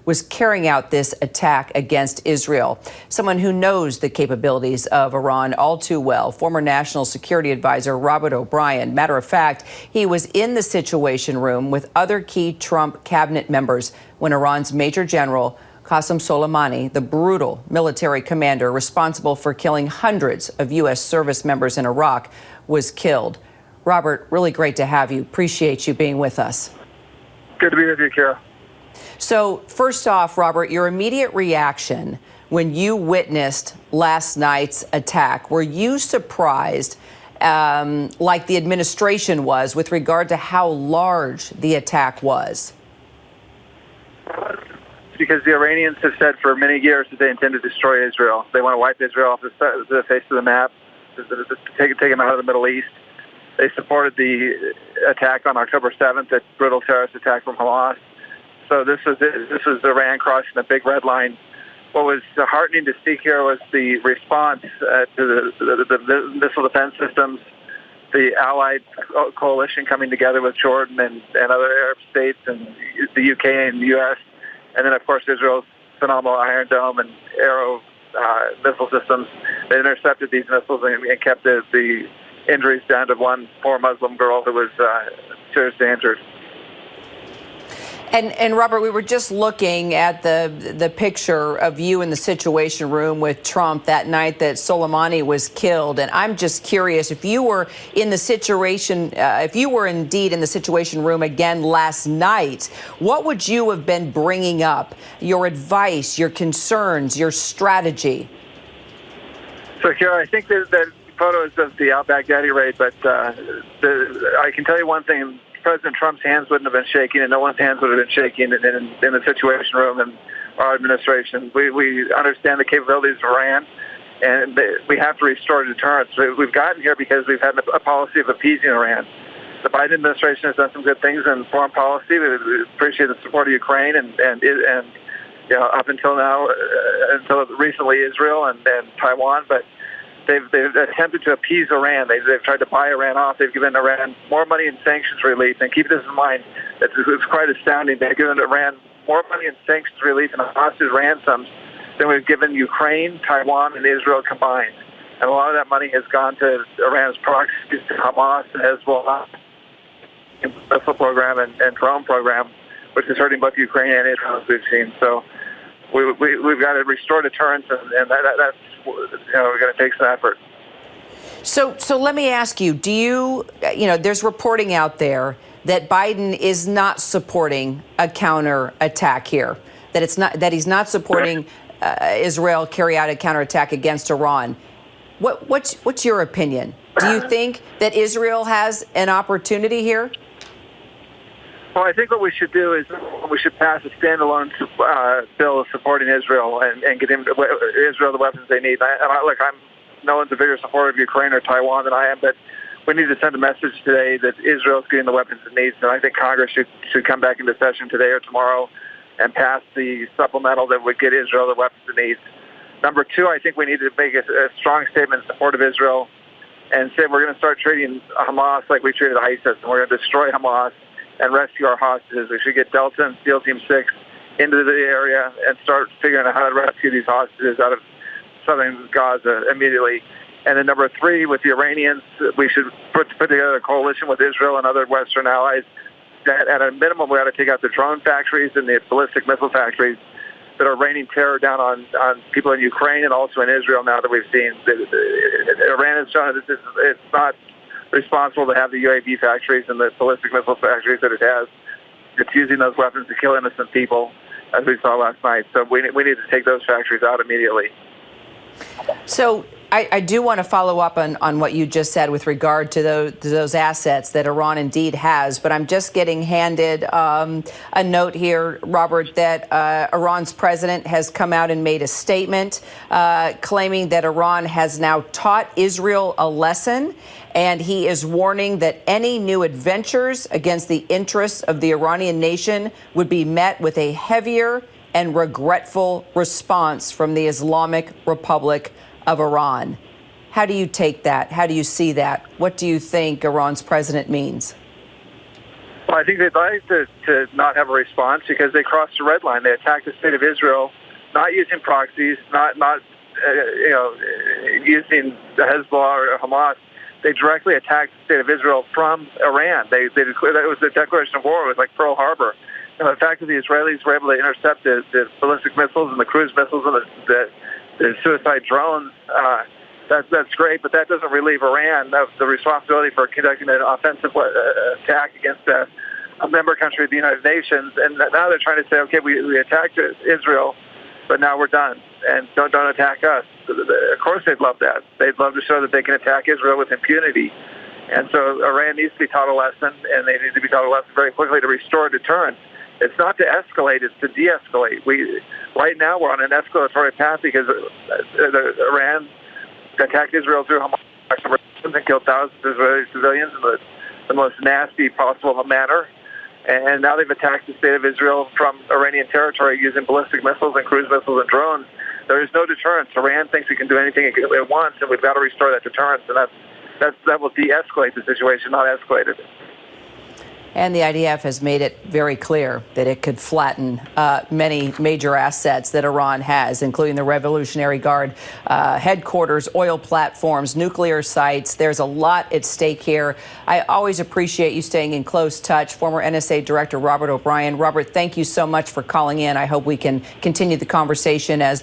was carrying out this attack against Israel. Someone who knows the capabilities of Iran all too well, former National Security Advisor Robert O'Brien. Matter of fact, he was in the Situation Room with other key Trump cabinet members when Iran's Major General Qasem Soleimani, the brutal military commander responsible for killing hundreds of U.S. service members in Iraq, was killed. Robert, really great to have you. Appreciate you being with us. Good to be with you, Kara. So first off, Robert, your immediate reaction when you witnessed last night's attack, were you surprised, like the administration was, with regard to how large the attack was? Because the Iranians have said for many years that they intend to destroy Israel. They want to wipe Israel off the face of the map, to take them out of the Middle East. They supported the attack on October 7th, that brutal terrorist attack from Hamas. So this was Iran crossing the big red line. What was heartening to see here was the response to the missile defense systems, the allied coalition coming together with Jordan and other Arab states and the UK and the US. And then, of course, Israel's phenomenal Iron Dome and Arrow missile systems. They intercepted these missiles and kept the injuries down to one poor Muslim girl who was seriously injured. And Robert, we were just looking at the picture of you in the Situation Room with Trump that night that Soleimani was killed. And I'm just curious, if you were in the situation, if you were indeed in the Situation Room again last night, what would you have been bringing up? Your advice, your concerns, your strategy? So, Kara, I think that photos of the al-Baghdadi raid, but I can tell you one thing. President Trump's hands wouldn't have been shaking, and no one's hands would have been shaking in the Situation Room and our administration. We understand the capabilities of Iran, and we have to restore deterrence. We've gotten here because we've had a policy of appeasing Iran. The Biden administration has done some good things in foreign policy. We appreciate the support of Ukraine and you know, up until now, until recently, Israel and Taiwan, but They've attempted to appease Iran. They've tried to buy Iran off. They've given Iran more money in sanctions relief. And keep this in mind, it's quite astounding. They've given Iran more money in sanctions relief and hostage ransoms than we've given Ukraine, Taiwan, and Israel combined. And a lot of that money has gone to Iran's proxies, to Hamas and Hezbollah, missile program and drone program, which is hurting both Ukraine and Israel, as we've seen. So we've got to restore deterrence, and that's, you know, we're going to take some effort. So let me ask you, there's reporting out there that Biden is not supporting a counterattack here, that he's not supporting Israel carry out a counterattack against Iran. What's your opinion? Do you think that Israel has an opportunity here? Well, I think what we should do is we should pass a standalone bill supporting Israel and get Israel the weapons they need. I'm no one's a bigger supporter of Ukraine or Taiwan than I am, but we need to send a message today that Israel's getting the weapons it needs. And I think Congress should come back into session today or tomorrow and pass the supplemental that would get Israel the weapons it needs. Number two, I think we need to make a strong statement in support of Israel and say we're going to start treating Hamas like we treated ISIS, and we're going to destroy Hamas and rescue our hostages. We should get Delta and SEAL Team 6 into the area and start figuring out how to rescue these hostages out of southern Gaza immediately. And then number three, with the Iranians, we should put together a coalition with Israel and other Western allies that at a minimum we ought to take out the drone factories and the ballistic missile factories that are raining terror down on people in Ukraine and also in Israel now that we've seen. Iran has shown that it's not responsible to have the UAV factories and the ballistic missile factories that it has. It's using those weapons to kill innocent people, as we saw last night. So we need to take those factories out immediately. So I do want to follow up on what you just said with regard to those assets that Iran indeed has, but I'm just getting handed a note here, Robert, that Iran's president has come out and made a statement claiming that Iran has now taught Israel a lesson, and he is warning that any new adventures against the interests of the Iranian nation would be met with a heavier and regretful response from the Islamic Republic of Iran. How do you take that? How do you see that? What do you think Iran's president means? Well, I think they'd like to not have a response because they crossed the red line. They attacked the state of Israel, not using proxies, not using the Hezbollah or Hamas. They directly attacked the state of Israel from Iran. They declared that it was the declaration of war. It was like Pearl Harbor. And the fact that the Israelis were able to intercept the ballistic missiles and the cruise missiles and the suicide drones, that's great, but that doesn't relieve Iran of the responsibility for conducting an offensive attack against a member country of the United Nations. And now they're trying to say, okay, we attacked Israel, but now we're done, and don't attack us. Of course they'd love that. They'd love to show that they can attack Israel with impunity. And so Iran needs to be taught a lesson, and they need to be taught a lesson very quickly to restore deterrence. It's not to escalate, it's to de-escalate. Right now we're on an escalatory path because Iran attacked Israel through Hamas and killed thousands of Israeli civilians in the most nasty possible manner. And now they've attacked the state of Israel from Iranian territory using ballistic missiles and cruise missiles and drones. There is no deterrence. Iran thinks it can do anything it wants, and we've got to restore that deterrence. And that will de-escalate the situation, not escalate it. And the IDF has made it very clear that it could flatten many major assets that Iran has, including the Revolutionary Guard headquarters, oil platforms, nuclear sites. There's a lot at stake here. I always appreciate you staying in close touch. Former NSA Director Robert O'Brien. Robert, thank you so much for calling in. I hope we can continue the conversation as the